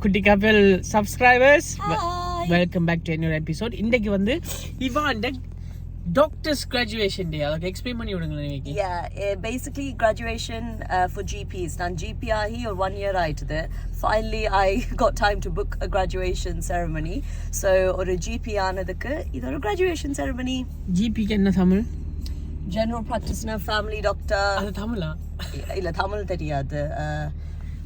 குட்டி கப்பல் subscribers, welcome back to another episode. இன்னைக்கு வந்து இவாண்ட டாக்டர்ஸ் கிராஜுவேஷன் டே. அதுக்கு எக்ஸ்பிளைன் பண்ணி விடுங்க இன்னைக்கு. basically graduation for GPs. நான் GP ஆகி ஒரு 1 year ஆயிடுது. Finally I got time to book a graduation ceremony. So ஒரு GP ஆனதுக்கு இது ஒரு graduation ceremony. GP க்கு என்ன Tamil? General practitioner, family doctor. அது தமிழா? இல்ல தமிழ் தெரியாது.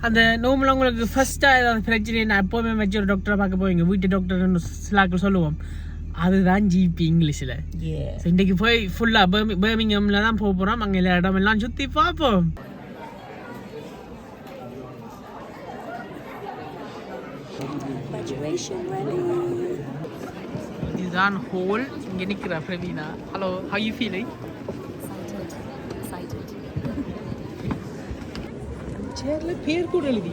அந்த நார்மலாக உங்களுக்கு ஃபர்ஸ்ட்டாக ஏதாவது பிரச்சனை நான் எப்போவுமே மெச்சூர் டாக்டரை பார்க்க போவீங்க, வீட்டு டாக்டர்னு சிலாக்கள் சொல்லுவோம், அதுதான் ஜிபி இங்கிலீஷில். இன்றைக்கு போய் ஃபுல்லாக பர்மிங்கமில் தான் போக போகிறோம். அங்கே எல்லா இடமெல்லாம் சுற்றி பார்ப்போம். இதுதான் ஹோல். இங்கே நிற்கிற Praveena. Hello, how you feeling? சேர்ல பேர் கூட எழுதி.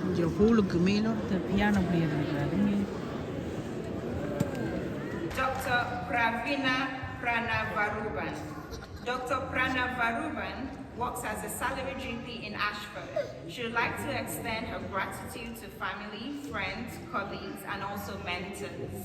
இந்த ஹோலுக்கு மேலோட பியானோ பிளேயர் இருக்காரு. Dr. Pravina Pranavaruban. Dr. Pranavaruban works as a salaried GP in Ashford. She would like to extend her gratitude to family, friends, colleagues, and also mentors.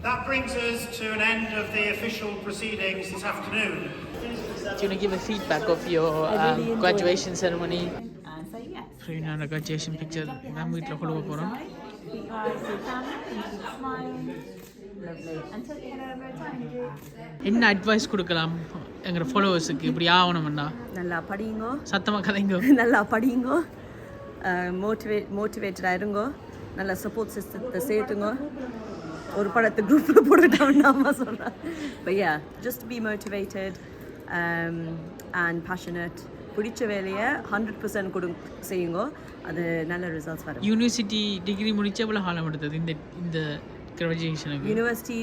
That brings us to an end of the official proceedings this afternoon. Do you want to give a feedback of your graduation ceremony? Say yes. Free graduation picture. I'm going to follow up on Lovely. And take your head over time. என்ன advice கொடுக்கலாம் எங்களோட ஃபாலோவர்ஸுக்கு? இப்படி ஆகணும்னா நல்லா படிங்கோ, சத்தமாக கதைங்கோ, நல்லா படிங்கோ, மோட்டிவேட்டடாக இருங்கோ, நல்ல சப்போர்ட் சிஸ்டத்தை சேர்த்துங்கோ. ஒரு படத்தை குரூப்பில் போட்டுட்டான்னு அம்மா சொல்கிறேன். But yeah, just be motivated and passionate. பிடிச்ச வேலையை 100% செய்யுங்க, அது நல்ல ரிசல்ட்ஸ் வரும். யூனிவர்சிட்டி டிகிரி முடிச்ச எவ்வளோ காலம் எடுத்தது இந்த கிராஜுவேஷனுக்கு? யூனிவர்சிட்டி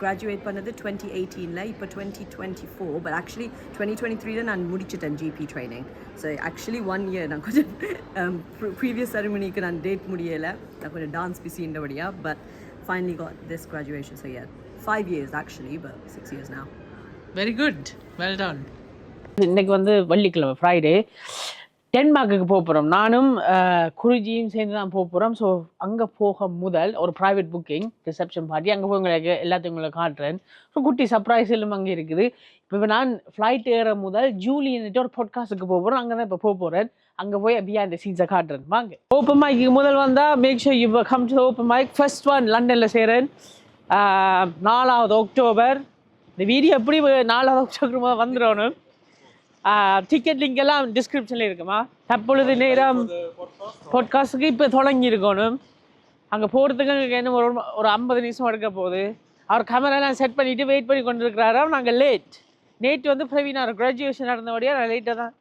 கிராஜுவேட் பண்ணது 2018ல, இப்போ 2024. பட் ஆக்சுவலி 2023ல நான் முடிச்சிட்டேன் GB training. So actually 1 year நான் கொஞ்சம் ப்ரீவியஸ் செரமனிக்கு நான் டேட் முடியலை, நான் கொஞ்சம் டான்ஸ் பிஸின்றபடியா. But finally got this graduation. So yeah, 5 years actually, but 6 years now. Very good, well done. இன்னைக்கு வந்து வெள்ளிக்கிழமை, ஃப்ரைடே. டென்மார்க்குக்கு போக போகிறோம். நானும் குருஜியும் சேர்ந்து தான் போக போகிறோம். ஸோ அங்கே போக முதல் ஒரு ப்ரைவேட் புக்கிங் ரிசப்ஷன் பார்ட்டி. அங்கே போய் உங்களுக்கு எல்லாத்தையும் உங்களுக்கு காட்டுறேன். ஸோ குட்டி சர்ப்ரைஸ் எல்லாம் அங்கே இருக்குது. இப்போ நான் ஃப்ளைட் ஏற முதல் ஜூலியன்ட்டு ஒரு பாட்காஸ்ட்டுக்கு போக போகிறோம். அங்கே தான் இப்போ போக போகிறேன். அங்கே போய் பிஹைண்ட் தி சீன்ஸை காட்டுறேன். வாங்க. ஓப்பன் மைக்கு முதல் வந்தால் make sure you come to open mic. First one லண்டனில் சேரன், 4 அக்டோபர். இந்த வீடியோ எப்படி 4 அக்டோபர் வந்துடணும். டிக்கெட் லிங்க் எல்லாம் டிஸ்கிரிப்ஷனில் இருக்குமா. தற்பொழுது நேரம் பாட்காஸ்ட்டுக்கு இப்போ தொடங்கி இருக்கணும். அங்கே போகிறதுக்கு என்ன ஒரு 50 நிமிஷம் எடுக்க போகுது. அவர் கேமராலாம் செட் பண்ணிவிட்டு வெயிட் பண்ணி கொண்டு இருக்கிறாரா. நாங்கள் நேற்று வந்து பிரவீனா கிராஜுவேஷன் நடந்தபடியாக நான் லேட்டாக தான்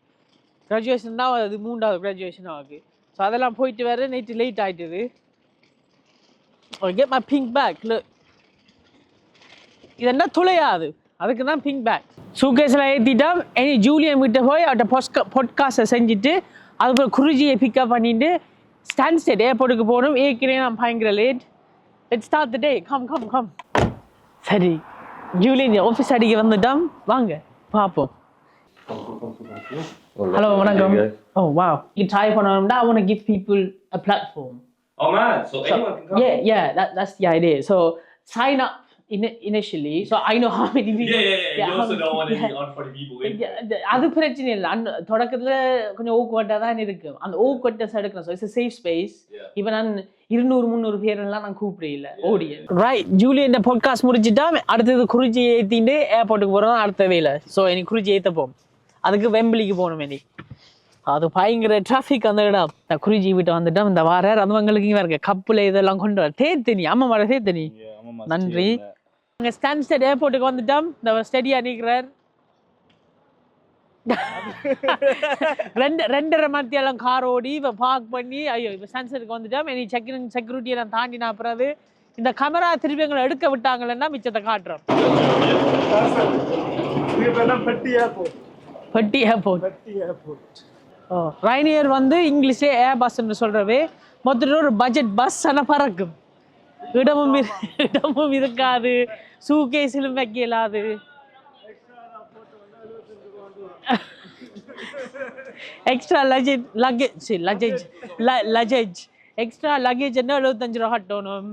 கிராஜுவேஷன் தான் அது 3வது கிராஜுவேஷன் ஆகுது. ஸோ அதெல்லாம் போயிட்டு வேறு நேற்று லேட் ஆகிட்டுது. Get my pink bag. இது என்ன துளையாது, அதுக்கு தான் பிங்க் பேக். சூகேஸில் ஏற்றிட்டோம். இனி ஜூலியன் வீட்டை போய் அவர்கிட்ட பாட்காஸ்ட்டை செஞ்சுட்டு அதுக்கப்புறம் குருஜியை பிக்கப் பண்ணிட்டு ஸ்டான்ஸ்டெட் ஏர்போர்ட்டுக்கு போகணும். ஏற்கனவே நான் பயங்கர late. Let's start the day. Come. சரி, ஜூலியன் ஆஃபீஸ் அடிக்க வந்துட்டோம். வாங்க பார்ப்போம். ஹலோ, வணக்கம். Oh wow, you try பண்ணணும்னா I want to give people a platform. Oh man, so anyone can come? Yeah, that's the idea. So sign up initially, so I know how many people. Yeah. You also don't want any unfunny people in. அது பிரச்சனை இல்லை. தொடக்கத்தில் கொஞ்சம் ஓக்குவட்டாக தான் இருக்கு. அந்த ஓக்குவட்டஸ் எடுக்கணும். So it's safe space. இப்போ நான் 200-300 பேரெல்லாம் நான் கூப்பிடல ஓடியன். ரைட், ஜூலியன் பாட்காஸ்ட் முடிச்சுட்டா அடுத்தது குருஜி ஏற்றிட்டு ஏர்போர்ட்டுக்கு போகிறோம் அடுத்த வேலை. ஸோ எனக்கு குருஜி ஏற்றப்போம். அதுக்கு வெம்பிளிக்கு போகணும். இனி அது பயங்கர டிராஃபிக் அந்த இடம். நான் குருஜி வீட்டை வந்துட்டோம். இந்த வாரம் அதுவங்களுக்கு இங்கே இருக்க கப்பில் இதெல்லாம் கொண்டு வர தேத்தனி அம்மா வர தேத்தனி. நன்றி. அங்கே ஸ்டான்ஸ்டெட் ஏர்போர்ட்டுக்கு வந்துட்டோம். இந்த ஸ்டெடியா நிற்கிறார். 2.5 மணித்தெல்லாம் கார் ஓடி இப்போ பார்க் பண்ணி ஐயோ இப்போ ஸ்டான்ஸ்டெட்டுக்கு வந்துட்டோம். இனி செக்யூரிட்டியெல்லாம் தாண்டி நான் அப்புறம் இந்த கேமரா திருப்பி எங்களை எடுக்க விட்டாங்களன்னா மிச்சத்தை காட்டுறோம். பெட்டி ஏர்போர்ட். ஓ, ரைனியர் வந்து இங்கிலீஷே ஏர் பஸ்ன்னு சொல்கிறவே மொத்தத்தில் ஒரு பட்ஜெட் பஸ் ஆனால் பறக்கும். இடமும் இருக்காது, சூகேஸிலும் வைக்க இயலாது. எக்ஸ்ட்ரா லக்கேஜ் எக்ஸ்ட்ரா லக்கேஜ் என்ன 75 ரூபா கட்டணும்.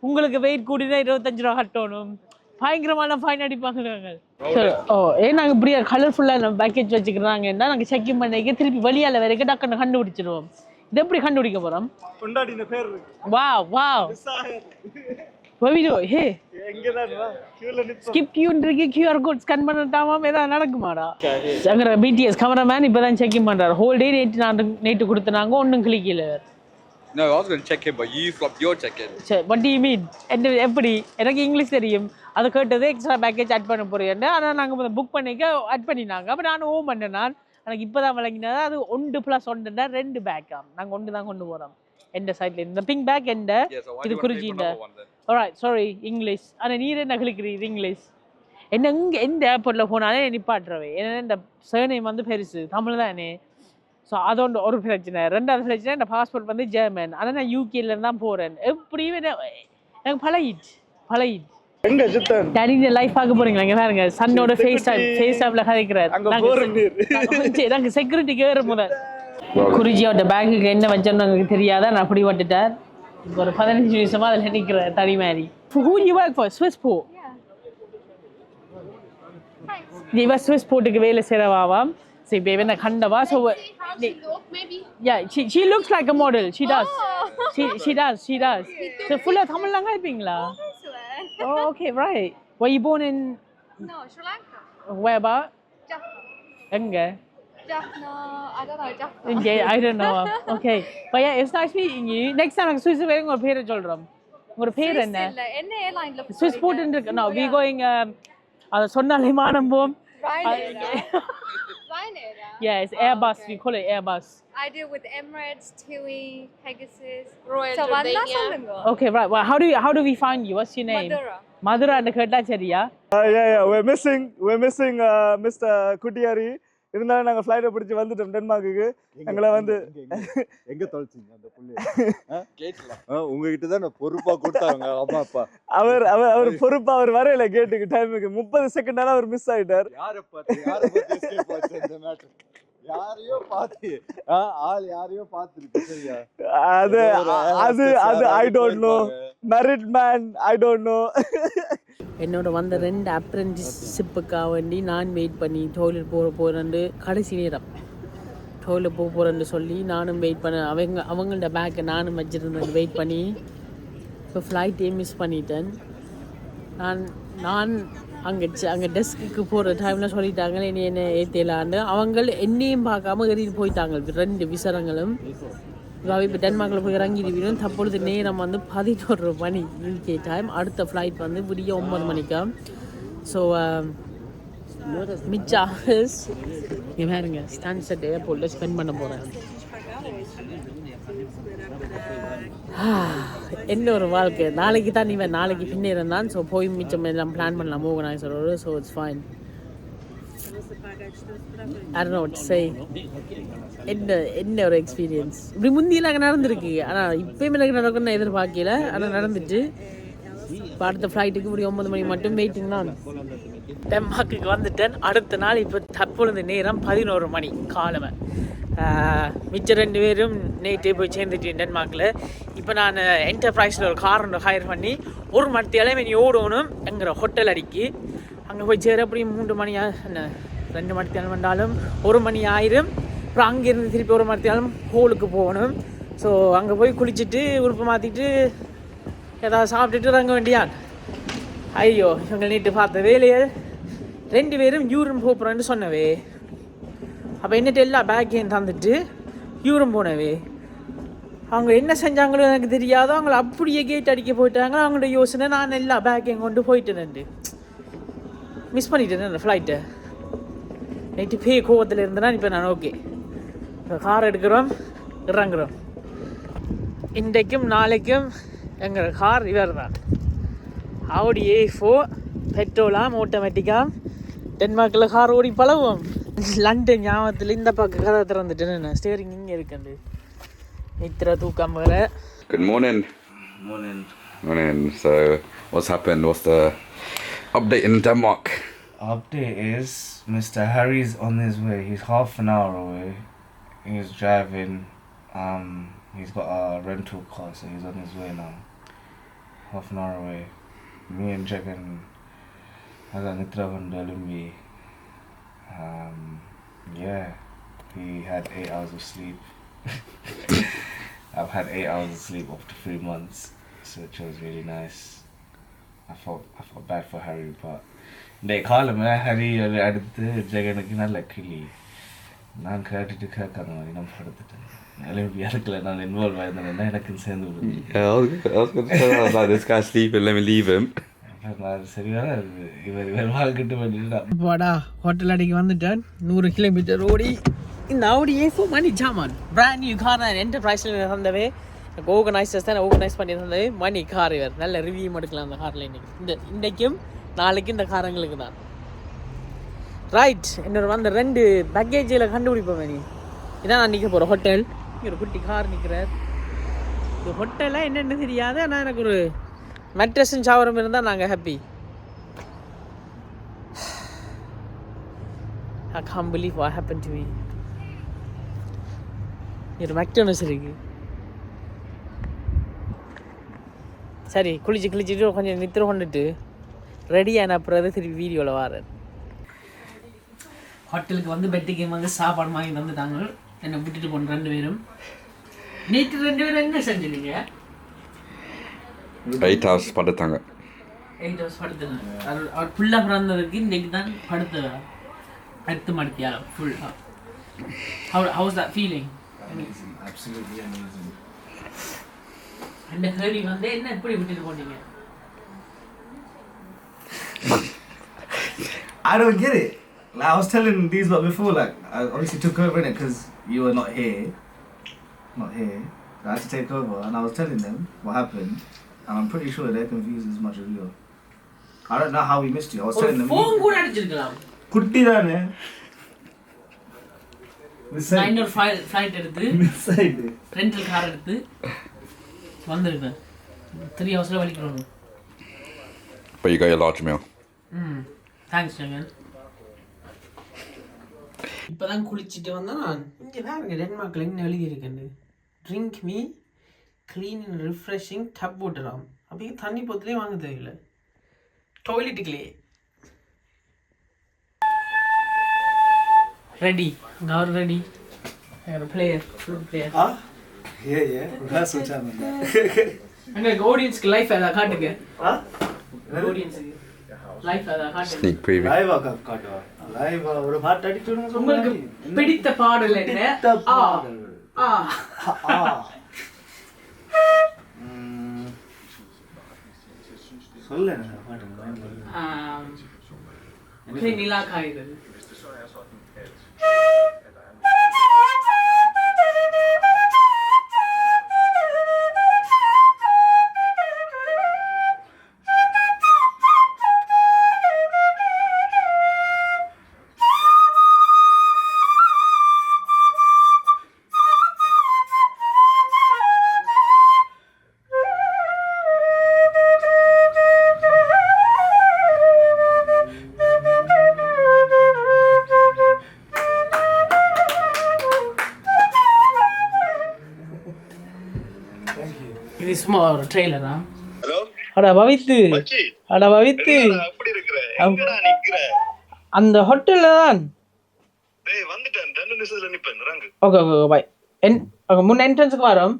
உங்களுக்கு வெயிட் கூடினா 25 ரூபா கட்டணும். பயங்கரமான ஃபைன் அடிப்பாங்க நாங்கள். நாங்கள் இப்படியா கலர்ஃபுல்லாக நம்ம பேக்கேஜ் வச்சுக்கிறாங்கன்னா நாங்கள் செக்கிங் பண்ணிக்க திருப்பி வெளியால் வரைக்கும் டக்குன்னு கண்டுபிடிச்சிடுவோம். இது எப்படி கண்டுபிடிக்க போகிறோம்? வா ஹே ஸ்கிப் கியூன்றிக்கு கியூஆர் கோட் ஸ்கேன் பண்ணட்டாமல் ஏதாவது நடக்குமாடா? அங்கே பிடிஎஸ் கேமராமேன் இப்போ தான் செக்கிங் பண்ணுறாரு. ஹோல் டே நேற்று கொடுத்துனாங்க, ஒன்றும் கிளிக்கல. No, I was going to check in, but you flopped your check-in. What do you mean? எப்படி எனக்கு இங்கிலீஷ் தெரியும். அதை கேட்டது எக்ஸ்ட்ரா பேக்கேஜ் ஆட் பண்ண போறேன். ஆனால் நாங்கள் புக் பண்ணிக்க ஆட் பண்ணினாங்க. அப்போ நான் பண்ணேன். எனக்கு இப்போ தான் விளங்கினா அது 1+1 2 பேக்காம். நாங்கள் 1 தான் கொண்டு போகிறோம். எந்த சைட்ல இந்த பிங்க் பேக் எந்த இது குறிஞ்சிண்ட. Alright sorry English. ஆனால் நீர் என்ன கிளிக்கிறீங்க இங்கிலீஷ்? என்ன இங்கே எந்த ஏர்போர்ட்டில் போனாலே நிப்பாட்டுறவே. ஏன்னா இந்த சர்நேம் வந்து பெருசு தமிழ் தானே. ஸோ அதோட ஒரு பிரச்சனை. ரெண்டாவது பிரச்சனை இந்த பாஸ்போர்ட் வந்து ஜெர்மன். ஆனால் நான் யூகேலேருந்து தான் போகிறேன். எப்படியுமே எனக்கு பழகிட்டு தனி லைஃப் பார்க்க போறீங்களா? இங்கே பாருங்க சன்னோட ஃபேஸ் டைம்ல கதைக்கிறார். நாங்கள் செக்யூரிட்டிக்கு ஏற முதல் குறிஞ்சியோட பேக்குக்கு என்ன வச்சோன்னு எனக்கு தெரியாதா. நான் அப்படி வந்துட்டேன். இப்போ ஒரு 15 நிமிஷமா அதில் நிற்கிறேன் தனி மாதிரி. Who you work for? Swissport. இவ ஸ்விஸ்போர்ட்டுக்கு வேலை செய்கிறவாவாம். So baby na khandava so maybe yeah she looks like a model. She does. She does. So full of Tamil lang haipingla. Oh okay right. Were you born in? No, Sri Lanka. Where about? Jaffna. Enga? Jaffna. I don't know Jaffna. Yeah, I don't know. Okay. But yeah, it's nice meeting you. Next time Swiss wearing or பேரை சொல்றோம். உங்க பேர் என்ன? என்ன ஏர்லைன்ல? Swissport இருக்கு. No, we going அத சொன்னாலே மானம் போம். Ryanair. Yeah, it's Airbus. We call it Airbus. I deal with Emirates, TUI, Pegasus, Royal Jordania. Okay, right. Well, how do we find you? What's your name? Madhura and கேட்டா சரியா? Yeah, we're missing Mr. Kutiyari. இருந்தாலும் நாங்க flight பிடிச்சு வந்துட்டோம் டென்மார்க்குக்கு. எங்களை வந்து எங்க தொலைச்சிங்க அந்த புள்ளைய? கேட்ல. உங்ககிட்ட தான் பொறுப்பா கொடுத்தாங்க அம்மா அப்பா. அவர் பொறுப்பா அவர் வரையில கேட்டுக்கு டைமுக்கு 30 செகண்டால அவர் மிஸ் ஆயிட்டார். யாரை பார்த்து எஸ்கேப் ஆச்சு இந்த மேட்டர்? யாரையோ பார்த்து யாரையோ பார்த்துருக்கு சரியா? அது I don't know. Married man I don't know. என்னோட வந்த 2 அப்ரெண்டிஸ்ஷிப்புக்காக வேண்டி நான் வெயிட் பண்ணி டோய்லெட் போகிறேன்னு கடைசி நேரம் டோய்லெட் போகிறேன்னு சொல்லி நானும் வெயிட் பண்ண அவங்களோட பேக்கை நானும் வச்சுருந்தேன் வெயிட் பண்ணி. இப்போ ஃப்ளைட்டே மிஸ் பண்ணிட்டேன். நான் அங்கே டெஸ்க்கு போகிற டைமில் சொல்லிட்டாங்க என்ன ஏற்றலான்னு. அவங்க என்னையும் பார்க்காம ஏறிட்டு போயிட்டாங்க 2 விசரங்களும். இப்போ டென்மார்க்கில் போய் இறங்கிடுவீங்க. தற்பொழுது நேரம் வந்து 11 மணி யூகே டைம். அடுத்த ஃப்ளைட் வந்து விடிய 9 மணிக்கா. ஸோ மிச்ச ஹவர்ஸ் இங்கே பாருங்க ஸ்டான்செட் ஏர்போர்ட்டில் ஸ்பெண்ட் பண்ண போகிறேன். என்ன ஒரு வாழ்க்கை. நாளைக்கு தான் நாளைக்கு பின்னே இருந்தான். ஸோ போய் மிச்சம் எல்லாம் பிளான் பண்ணலாம் ஆர்கனைசரோடு. So it's fine. I don't know what to say. என்ன ஒரு எக்ஸ்பீரியன்ஸ். இப்படி முந்தியெல்லாம் அங்கே நடந்திருக்கு. ஆனால் இப்போயும் எனக்கு நடக்கும்னு எதிர்பார்க்கல. ஆனால் நடந்துட்டு இப்போ அடுத்த ஃப்ளைட்டுக்கு இப்படி 9 மணி மட்டும் வெயிட்டிங் தான். டென்மார்க்குக்கு வந்துட்டேன். அடுத்த நாள் இப்போ தற்பொழுது நேரம் 11 மணி காலமை. மிச்ச 2 பேரும் நேற்றே போய் சேர்ந்துட்டேன் டென்மார்க்கில். இப்போ நான் என்டர்பிரைஸில் ஒரு கார் ஒன்று ஹையர் பண்ணி 1 மணித்தாலே நீ ஓடணும் என்கிற ஹோட்டல் அடிக்கி அங்கே போய் சேர. அப்படியும் 3 மணி என்ன 2 மணித்தாலும் வந்தாலும் 1 மணி ஆயிரும். அப்புறம் அங்கேருந்து திருப்பி 1 மணித்தாலும் ஹோலுக்கு போகணும். ஸோ அங்கே போய் குளிச்சுட்டு உறுப்பு மாற்றிட்டு ஏதாவது சாப்பிட்டுட்டு இறங்க வேண்டியான். ஐயோ இவங்க நேற்று பார்த்த வேலையை 2 பேரும் யூரின் போகிறோன்னு சொன்னவே. அப்போ என்னட்டு எல்லா பேக்கையும் தந்துட்டு யூரின் போனவே. அவங்க என்ன செஞ்சாங்களோ எனக்கு தெரியாதோ. அவங்கள அப்படியே கேட் அடிக்க போயிட்டாங்க. அவங்களோட யோசனை நான் எல்லா பேக்கையும் கொண்டு போயிட்டேன். மிஸ் பண்ணிட்டேன் அந்த ஃப்ளைட்டை. நைட்டு கோவத்தில் இருந்தேன்னா இப்போ நான் ஓகே இப்போ கார் எடுக்கிறோம் இறங்குறோம். இன்றைக்கும் நாளைக்கும் எங்கள் கார் இவர் தான். Audi A4 பெட்ரோலாம் ஆட்டோமேட்டிக்காக. டென்மார்க்கில் கார் ஓடி பழகுவோம். லண்டன் ஞாபகத்தில் இந்த பக்கம் கதை திறந்துட்டேன்னு ஸ்டேரிங் இங்கே இருக்குது. நித்திர தூக்கம் வேற. Good morning. Morning. So, what's happened? What's the update in Denmark? Update is Mr. Harry's on his way. He's half an hour away. He's driving. He's got a rental car, so he's on his way now. Half an hour away. Me and Jagan, I got Nitra van Dalumbi. Yeah, he had 8 hours of sleep. I've had 8 hours of sleep after 3 months, so it was really nice. I felt bad for Harry, but they call him Harry அடுத்து ஜெகனுக்கு நல்ல கிளி நான் கேட்டுட்டு கேட்காத மாதிரி நான் படுத்துட்டேன். எழுப்பி அதுக்குள்ள நான் இன்வால்வ் ஆயிருந்தேன்னா எனக்கு சேர்ந்து விடுது. Yeah, I was going to say, I was like, this guy's sleeping, let me leave him. சரியான இவர் வாழ்க்கிட்டு பண்ணிட்டு வாடா ஹோட்டல் அடிக்கு வந்துட்டேன். 100 கிலோமீட்டர் ஓடி இந்த ஆடியே ஸோ மணி ஜாமான் பிராண்ட் நியூ கார் தான் என்டர்பிரைஸில் தந்தவே ஆர்கனைசர்ஸ் தான் ஆர்கனைஸ் பண்ணி தந்தது மணி கார். இவர் நல்ல ரிவ்யூ எடுக்கலாம் அந்த காரில் இன்றைக்கும் நாளைக்கு இந்த காரங்களுக்கு தான். ரைட், என்னோட அந்த 2 பேக்கேஜில் கண்டுபிடிப்போம் நீ. இதான் நான் நிற்க போகிறேன் ஹோட்டல். இங்கே ஒரு குட்டி கார் நிற்கிறார். இந்த ஹோட்டலாக என்னென்னு தெரியாது, ஆனால் எனக்கு ஒரு மெட்ரஸும் சாவரம் இருந்தால் நாங்கள் happy. I can't believe what happened to me. ஒரு மெக்டோனஸ் இருக்கு. சரி, குளிச்சுட்டு கொஞ்சம் நித்திர கொண்டுட்டு ரெடியான அப்புறம் திருப்பி வீடியோவில் வரேன். ஹோட்டலுக்கு வந்து பெட்டுக்கு வந்து சாப்பாடு வாங்கி வந்துட்டாங்க. என்னை விட்டுட்டு போன 2 பேரும். நேற்று 2 பேரும் என்ன செஞ்சுருங்க? 8 hours படுத்தாங்க. 8 hours படுத்தாங்க. அவர் ஃபுல்லாக பிறந்ததுக்கு இன்றைக்கு தான் படுத்த அடுத்து மடுத்தியா ஃபுல்லாக. How was that feeling? amazing, absolutely amazing. அந்த ஹரி வந்து என்ன எப்படி விட்டுட்டு போனீங்க? I don't get it. Like, I was telling these lot before, like, I obviously took over in it because you were not here. So I had to take over, and I was telling them what happened, and I'm pretty sure they're confused as much as we are. I don't know how we missed you. I was telling them. Phone கூட அடிச்சிருக்கலாம். குட்டி தானே. நான் ஒரு flight எடுத்து rental car எடுத்து வந்திருக்கேன். 3 ஹவர்ஸில் வலிக்கிறோம். But you got your large meal. Thanks Jagan. இப்போ தான் குளிச்சுட்டு வந்தேன் நான். இங்கே பாருங்க டென்மார்க்கில் என்ன எழுதியிருக்கேன். Drink me clean and refreshing tap வாட்டராம். அப்படியே தண்ணி போத்துலேயே வாங்க தேவையில்லை, டாய்லெட்டுக்குள்ளேயே. ரெடி, நான் ready. Player full player. Yeah. Rehearsal time. அங்கே ஆடியன்ஸ்க்கு லைஃப் ஏதாவது காட்டுங்க. ஆடியன்ஸுக்கு லைஃப் ஏதாவது காட்டுங்க. Sneak preview. Live காட்டுவா. லைவ் ஒரு பாட்டு அடிச்சுடுங்க. உங்களுக்கு பிடித்த பாடல் என்ன? சொல்ல நிலா காய்கள். இது சும்மா ஒரு ட்ரெய்லரா? அட பவித்து, எப்படி இருக்கிற? எங்கடா நிக்கிற? அந்த ஹோட்டல்ல தான். டேய் வந்துட்டேன், 2 நிமிஷத்துல நிப்பேன். ரங்கு. Okay bye. முன்ன என்ட்ரன்ஸ்க்கு வரோம்.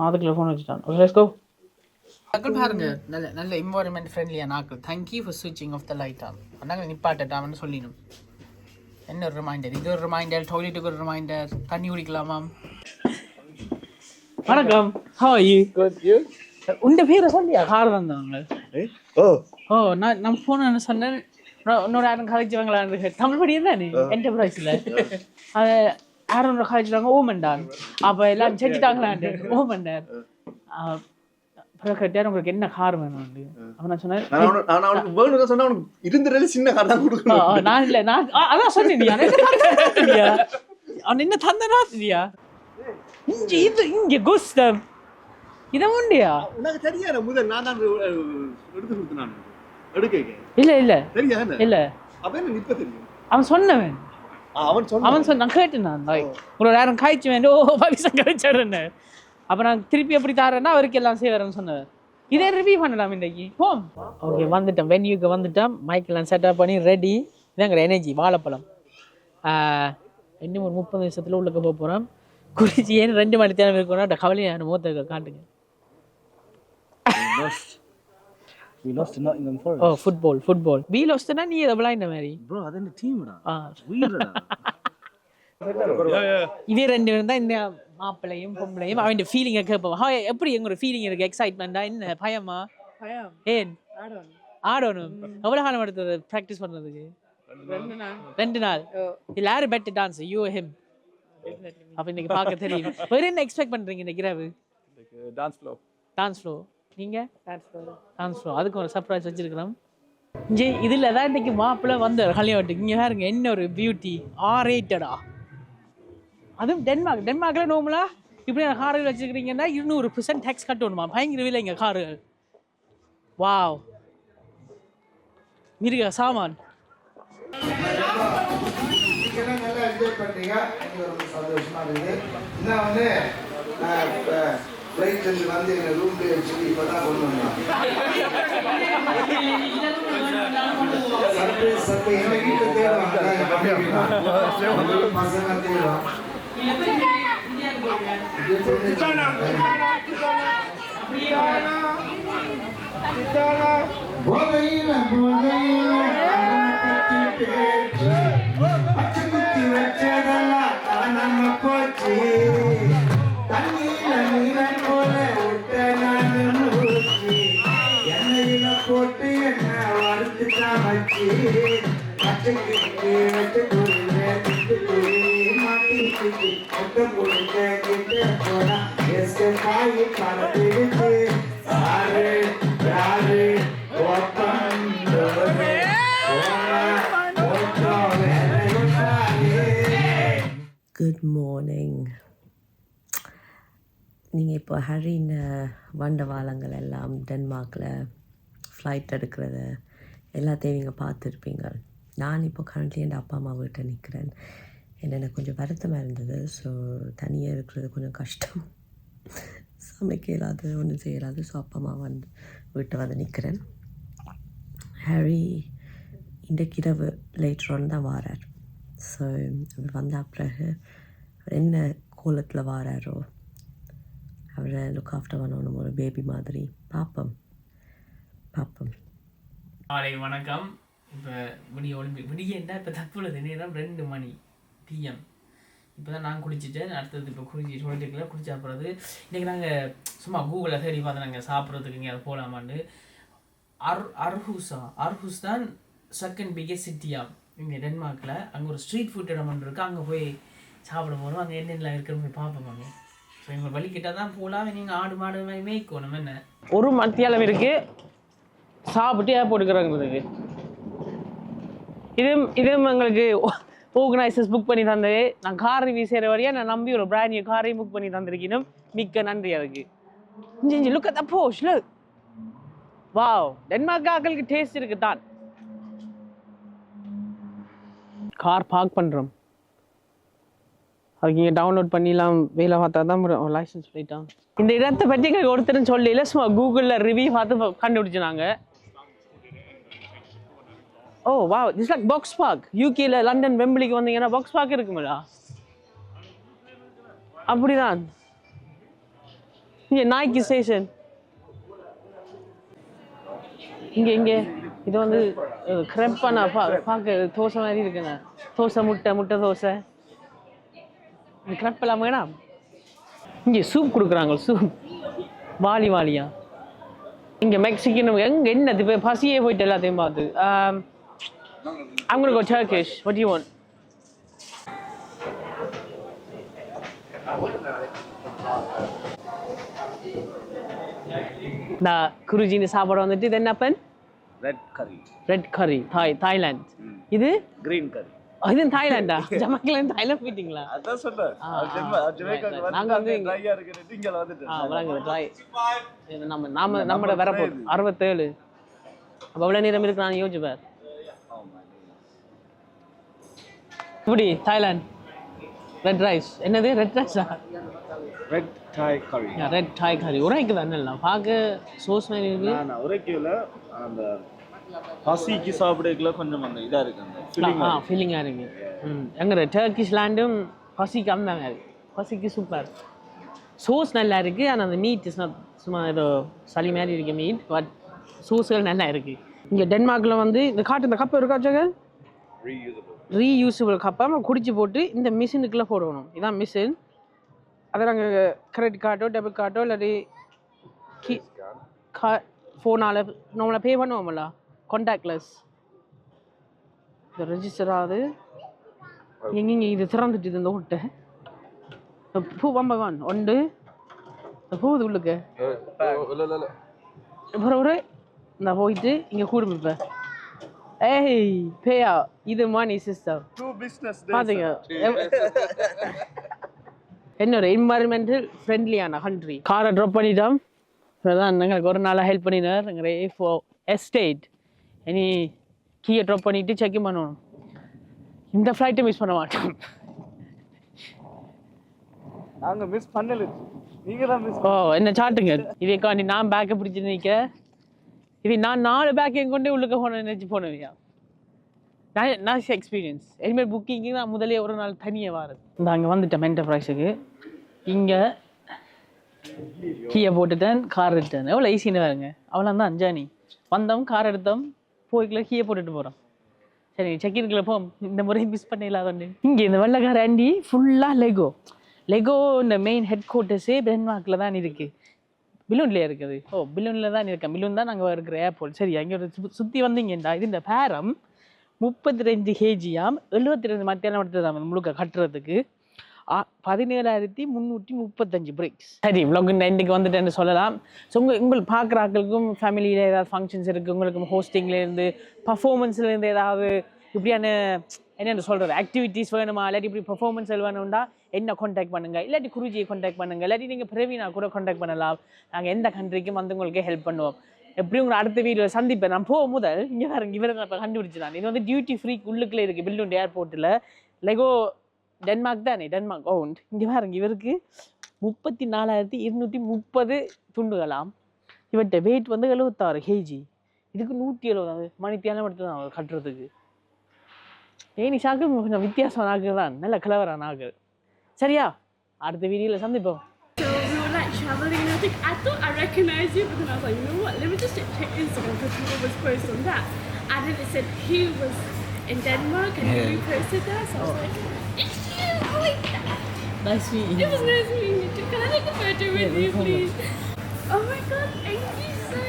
அதுக்குள்ள ஃபோன் வச்சுட்டான். Okay let's go. அக்கல் பாருங்க, நல்ல என்வாயர்மெண்ட் ஃப்ரெண்ட்லியான ஆக்கள். தேங்க் யூ ஃபார் ஸ்விட்சிங் ஆஃப் த லைட் ஆன். நாங்கள் நிப்பாட்டட்டாம்னு சொல்லிடணும். என்ன ஒரு ரிமைண்டர், இது ஒரு ரிமைண்டர், டாய்லெட்டுக்கு ஒரு ரிமைண்டர், தண்ணி குடிக்கலாமாம். வணக்கம், how are you? Good, you? உண்ட பேரை சொல்லியா? கார் வந்தவங்க. நான் ஃபோன் சொன்னேன். இன்னொரு யாரும் கழிச்சவங்களான்னு தமிழ் படி தானே என்டர்பிரைஸில். அது யாரும் கழிச்சிட்டாங்க ஓமண்டான். அப்போ எல்லாம் செஞ்சுட்டாங்களான்னு ஓமண்டார். கேட்டார் உங்களுக்கு என்ன கார் வேணும்? அப்போ நான் சொன்னேன் சின்ன கார் தான் கொடுக்கணும். நான் இல்லை, நான் அதான் சொன்னேன். அவன் என்ன தந்தனா தெரியா? இங்க குஸ்டம் இத உண்டியா உனக்கு தெரியாத முதல் நான் தான் எடுத்து கொடுத்து நான் எடுக்க இல்ல தெரியாது இல்ல அப்ப என்ன இப்ப தெரியும் அவன் சொன்னவன் அவன் சொன்ன நான் கேட்டேன் நான் ஒரு நேரம் காய்ச்சி வேண்டிய பவிசம் கழிச்சாருன்னு அப்ப நான் திருப்பி எப்படி தாரேன்னா அவருக்கு எல்லாம் செய்வாருன்னு சொன்னேன் இதே ரிவ்யூ பண்ணலாம் இன்னைக்கு போம் ஓகே வந்துட்டேன் வென்யூக்கு வந்துட்டேன் மைக்கெல்லாம் செட்டப் பண்ணி ரெடி இதாங்கிற எனர்ஜி வாழைப்பழம் இன்னும் ஒரு 30 நிமிஷத்துல உள்ளக்க போக போகிறோம் குறிச்சி ஏன் 2 மணி தேவை இருக்கணும் கவலையான மூத்த காட்டுங்க We lost to Nottingham Forest. Oh, football. We lost na நீ எவ்வளவு இந்த மாதிரி Bro, அது என்ன டீம்டா? வீரடா. இதே ரெண்டு பேரும் தான் இந்த மாப்பிளையும் பொம்பளையும் அவன் ஃபீலிங்கை கேட்போம் எப்படி எங்களோட ஃபீலிங் இருக்கு எக்ஸைட்மெண்டா என்ன பயமா ஏன் ஆடணும் எவ்வளவு காலம் எடுத்தது ப்ராக்டிஸ் பண்றதுக்கு 2 நாள் இல்ல யாரு பெட் டான்ஸ் யூ ஹிம் அப்ப இன்னைக்கு பார்க்க தெரியும் வேற என்ன எக்ஸ்பெக்ட் பண்றீங்க இன்னைக்கு இரவு டான்ஸ் ஃப்ளோ நீங்க டான்ஸ் ஃப்ளோ அதுக்கு ஒரு சர்ப்ரைஸ் வச்சிருக்கிறோம் ஜி இதுல தான் இன்னைக்கு மாப்பிள்ளை வந்தார் கல்யாணத்துக்கு இங்க பாருங்க என்ன ஒரு பியூட்டி ஆரேட்டடா அதுவும் டென்மார்க்ல நோமலா இப்படி கார்கள் வச்சிருக்கிறீங்கன்னா 200% டேக்ஸ் கட்டணுமா பயங்கர விலை இங்க கார்கள் வாவ் மிருக சாமான் நல்லா என்ஜாய் பண்ணீங்க எனக்கு ரொம்ப சந்தோஷமா இருக்குது இன்னும் வந்து ஃப்ளைட் வந்து எங்க ரூம்ல வச்சு இப்பதான் கொண்டு வந்தோம் சர்ப்ரைஸ் எங்க வீட்டுல தேடுவாங்க பசங்க தேடுவாங்க போதையில பச்சைக்குத்தி வச்சதெல்லாம் காணாம போச்சு தண்ணியில நீரன் போல விட்ட நான் ஊற்றி எண்ணெயில போட்டு என்ன வறுத்துதான் வச்சு பச்சைக்குத்தி வச்சு மாட்டி ஒட்ட போட்டு கிட்ட போனா எஸ்க காய் பறந்துடுச்சு யாரு யாரு ஓப்பன் குட் மார்னிங் நீங்கள் இப்போ ஹரின் வண்டவாளங்கள் எல்லாம் டென்மார்க்கில் ஃப்ளைட் எடுக்கிறது எல்லாத்தையும் நீங்கள் பார்த்துருப்பீங்க. நான் இப்போ கரண்ட்லி என் அப்பா அம்மா வீட்டை நிற்கிறேன். எனக்கு கொஞ்சம் வருத்தமாக இருந்தது. ஸோ தனியாக இருக்கிறது கொஞ்சம் கஷ்டம், சமைக்க இயலாது, ஒன்றும் செய்யலாது. ஸோ அப்பா அம்மா வீட்டை வந்து நிற்கிறேன். ஹரி இன்றைக்கு இரவு லேட்டரான் தான் வாரார். ஸோ அவர் வந்த பிறகு என்ன கோலத்தில் வாராரோ அவரை லுக் ஆஃப்டர் பண்ணணும், ஒரு பேபி மாதிரி. பார்ப்போம். காலை வணக்கம். இப்போ விடிய என்ன இப்போ தற்பொழுது நேரம் 2 மணி PM. இப்போ தான் நான் குளிச்சுட்டேன். அடுத்தது இப்போ குளிச்சுட்டு குளிச்சா போகிறது. இன்றைக்கி நாங்கள் சும்மா கூகுளில் தேடி பார்த்து நாங்கள் சாப்பிட்றதுக்கு இங்கே அதை போகலாமான்னு. அர்ஹூஸ் தான் செகண்ட் பிக்கெஸ்ட் சிட்டியாக இங்கே டென்மார்க்கில். அங்கே ஒரு ஸ்ட்ரீட் ஃபுட் இடம் ஒன்று இருக்குது, அங்கே போய் சாப்பிட போகிறோம். அங்கே என்னென்ன இருக்கிற போய் பார்ப்போம். ஸோ எங்கள் வலிக்கிட்டால் தான் போகலாம். நீங்கள் ஆடு மாடு மேய்க்கணும். என்ன ஒரு மத்தியாலம் இருக்குது, சாப்பிட்டு ஏர்போர்ட்டுக்குறதுக்கு. இதுவும் எங்களுக்கு ஆர்கனைசர்ஸ் புக் பண்ணி தந்தது. நான் கார் ரிவ்யூ செய்கிற வரையா நான் நம்பி ஒரு பிராண்ட் நியூ காரையும் புக் பண்ணி தந்திருக்கணும். மிக்க நன்றி அதுக்கு. Look at the posh, look. Wow, Denmark ஆக்களுக்கு டேஸ்ட் இருக்கு தான். கார் பார்க் பண்ணுறோம், அதுக்கு இங்கே டவுன்லோட் பண்ணிடலாம். வேலை பார்த்தா தான் லைசன்ஸ் போயிட்டான். இந்த இடத்தை பற்றி ஒருத்தரும் சொல்லல, சும்மா கூகுளில் ரிவ்யூ பார்த்து கண்டுபிடிச்சினாங்க. ஓ வா, திஸ் லைக் பாக்ஸ் பார்க். யூகேல லண்டன் வெம்பிளிக்கு வந்தீங்கன்னா பாக்ஸ் பார்க் இருக்குங்களா? அப்படிதான். இங்கே நாய்க்கு ஸ்டேஷன் இங்கே இது வந்து கிரெப்பான பார்க்க தோசை மாதிரி இருக்குங்க. தோசை முட்டை தோசை. கிரெப் எல்லாம் வேணாம். இங்கே சூப் கொடுக்குறாங்க, சூப் வாலியா. இங்கே மெக்சிகன் எங்கே என்ன இப்போ பசியே போயிட்டு எல்லாத்தையும் பார்த்து. I'm gonna go Turkish. What do you want? நான் குருஜின்னு சாப்பாடு வந்துட்டு இது என்ன பன்? ரெட் கரி தாய்லாந்து. இது கிரீன் கரி. இது தாய்லாண்டா? ஜமாக்கிலேருந்து தாய்லாந்து போயிட்டீங்களா? அதான் சொன்னேன். ஜமேக்காக்கு நாங்க வந்து ட்ரையா இருக்குன்னு இங்க வந்துட்டேன். வராங்க ட்ரை. இது நம்மட வரப்போகுது 67. அப்போ எவ்வளோ நேரம் இருக்கு நான் யோசிப்பேன். இப்படி தாய்லாந்து ரெட் ரைஸ் என்னது ரெட் ரைஸா? ரெட் தாய் கறி. ரெட் தாய் கறி உரைக்கு தானே பார்க்க சோஸ் மாதிரி இருக்கு. நான் உரைக்கல அந்த பசிக்கு சாப்பிடக்குள்ள கொஞ்சம் அந்த இதா இருக்கு அந்த ஃபீலிங்காக இருக்கு. எங்க டர்க்கிஷ் லேண்டும் பசிக்கு அந்த மாதிரி பசிக்கு சூப்பர். சோஸ் நல்லா இருக்கு. ஆனால் அந்த மீட் சும்மா ஏதோ சளி மாதிரி இருக்கு மீட். பட் சோஸ்கள் நல்லா இருக்கு. இங்கே டென்மார்க்கில் வந்து இந்த கப்பு இருக்காச்சாங்க ரீயூசபிள் கப்பை நம்ம குடிச்சு போட்டு இந்த மிஷினுக்குள்ளே போடணும். இதான் மிஷின். அதை நாங்கள் கிரெடிட் கார்டோ டெபிட் கார்டோ இல்லாட்டி ஃபோனால் நம்மளை பே பண்ணுவோம்ல கான்டாக்ட்லெஸ். இது ரெஜிஸ்டர் ஆகுது. எங்கே இது திறந்துட்டு இந்த விட்டு பூ வம்பவான் ஒன்று போகுது உள்ளுக்கு. அப்புறம் ஒரு நான் போயிட்டு இங்கே கூடும் இப்போ ஏய் பேயா இது மணி சிஸ்டம் பார்த்தீங்க. என்னோட என்வாயர்மெண்டல் ஃப்ரெண்ட்லியான கண்ட்ரி. காரை ட்ராப் பண்ணிட்டோம். அதான் எங்களுக்கு ஒரு நாளாக ஹெல்ப் பண்ணினார் எங்கள் A4 எஸ்டேட். இனி கீயை ட்ராப் பண்ணிவிட்டு செக்இன் பண்ணணும். இந்த ஃப்ளைட்டை மிஸ் பண்ண மாட்டோம். நாங்கள் மிஸ் பண்ணல. நீங்கள் தான் மிஸ். என்ன சாட்டுங்க இதேக்காண்டி நான் பேக்கை பிடிச்சி நிற்க. இது நான் 4 பேக்கையும் கொண்டு உள்ளுக்க போன நினச்சி போனவையா. நான் எக்ஸ்பீரியன்ஸ். இனிமேல் புக்கிங்கு நான் முதலே ஒரு நாள் தனியாக வாரது. இந்த அங்கே வந்துட்டேன் என்டர்பிரைஸுக்கு. இங்கே கீயை போட்டுட்டேன். கார் எடுத்தேன். எவ்வளோ ஈஸின்னு வேறுங்க. அவ்வளோ தான் அஞ்சானி வந்தோம் கார் எடுத்தோம் போய்க்குள்ள கீயை போட்டுட்டு போகிறோம். சரி செக்கின்குள்ளே போ. இந்த முறை மிஸ் பண்ண இல்லாதோண்டு. இங்கே இந்த வெள்ளைக்கார ஆண்டி ஃபுல்லாக லெகோ இந்த மெயின் ஹெட் குவார்ட்டர்ஸே டென்மார்க்கில் தான் இருக்குது. பிலூன்லேயே இருக்குது. பிலூனில் தான் இருக்கேன். பிலூன் தான் நாங்கள் இருக்கிற ஏர்போர்ட். சரி அங்கே ஒரு சுற்றி வந்தீங்கண்டா. இது இந்த பேரம் 32 kg 72 மத்தியானம் எடுத்தது முழுக்க கட்டுறதுக்கு 17,335 பிரிக்ஸ். சரி vlog எண்டுக்கு வந்துட்டேன்னு சொல்லலாம். ஸோ உங்களுக்கு பார்க்குற ஆட்களுக்கும் ஃபேமிலியில் ஏதாவது ஃபங்க்ஷன்ஸ் இருக்குது, உங்களுக்கு ஹோஸ்டிங்லேருந்து பர்ஃபார்மன்ஸ்லேருந்து ஏதாவது இப்படியான என்னென்னு சொல்கிறது ஆக்டிவிட்டீஸ் வேணுமா, இல்லாட்டி இப்படி பர்ஃபார்மன்ஸ் வேணும்னா என்ன காண்டாக்ட் பண்ணுங்கள். இல்லாட்டி குருஜியை காண்டாக்ட் பண்ணுங்கள். இல்லாட்டி நீங்கள் பிரவீனா கூட காண்டாக்ட் பண்ணலாம். நாங்கள் எந்த கண்ட்ரிக்கும் வந்து உங்களுக்கு ஹெல்ப் பண்ணுவோம். எப்படி உங்களை அடுத்த வீடியோவில் சந்திப்பேன். நான் முதல் இங்கே தான் இவரை நான் இப்போ கண்டுபிடிச்சு தான். இது வந்து டியூட்டி ஃப்ரீ உள்ளுக்குள்ளே இருக்குது பில்லுண்ட் ஏர்போர்ட்டில். லெகோ டென்மார்க் தானே டென்மார்க் ஓன்ட். இங்கே பாருங்க இவருக்கு 34,230 துண்டுகளாம். இவர்கிட்ட வெயிட் வந்து 76 kg. இதுக்கு 170 மணித்தியாலம் எடுத்து தான் அவர் கட்டுறதுக்கு. நிஷாக்கு கொஞ்சம் வித்தியாசம் ஆகுது தான். நல்ல கிளவரான ஆகுது. சரியா அடுத்த வீடியோவில் சந்திப்போம். So we were like traveling and I thought I recognized you, but then I was like, you know what, let me just check Instagram because he always posts on that. And then it said he was in Denmark and he reposted that, so I was like, it's you! Oh my God! Nice meeting you. It was nice meeting you too. Can I take a photo with you, please? Oh my God, thank you so